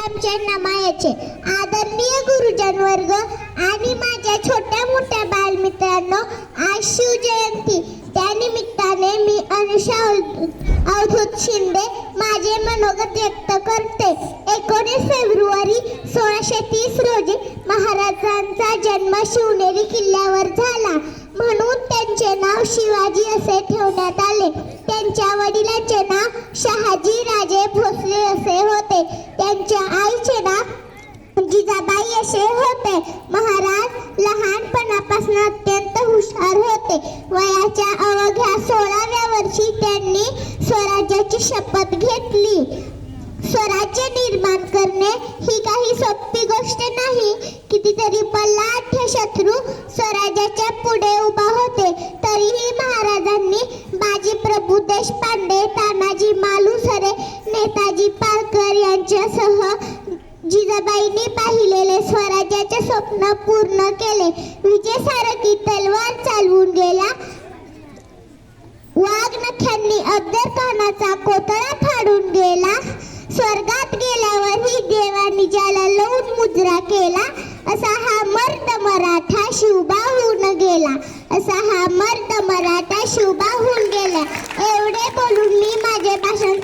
आमच्या मायाचे आदरणीय गुरुजन वर्ग आणि माझ्या छोट्या मोठ्या बालमित्रांनो, आज शिवजयंती. त्यानिमित्ताने मी अनुषा अवधूत शिंदे माझे मनोगत व्यक्त करते. 19 फेब्रुवारी 1630 रोजी महाराजांचा जन्म शिवनेरी किल्ल्यावर झाला, म्हणून त्यांचे नाव शिवाजी असे ठेवण्यात आले. त्यांच्या वडिलांचे नाव शहाजी राजे भोसले असे होते. त्यांच्या आईचे नाव जिजाबाई असे होते. महाराज लहानपणापासून अत्यंत हुशार होते. वयाच्या अवघ्या 16व्या वर्षी त्यांनी स्वराज्याची शपथ घेतली. स्वराज्य निर्माण करणे ही काही सोपी गोष्ट नाही. कितीतरी बलाढ्य शत्रू स्वराज्याच्या पुढे उभा होते, तरीही महाराजांनी बाजी प्रभू देशपांडे, तानाजी मालुसरे, नेताजी पालकर यांच्यासह जिजाबाईंनी पाहिलेले स्वराज्याचे स्वप्न पूर्ण केले. विजय सारखी तलवार चालवून गेला. वाघनख्यांनी अफजल खानाचा कोथळा फाडून गेला. स्वर्गात गेल्यावरही देवानी ज्याला लावून मुजरा केला, असा हा मर्द मराठा शिवबा होऊन गेला. असा हा मर्द मराठा शिवबा होऊन गेला. एवढे बोलून मी माझे भाषण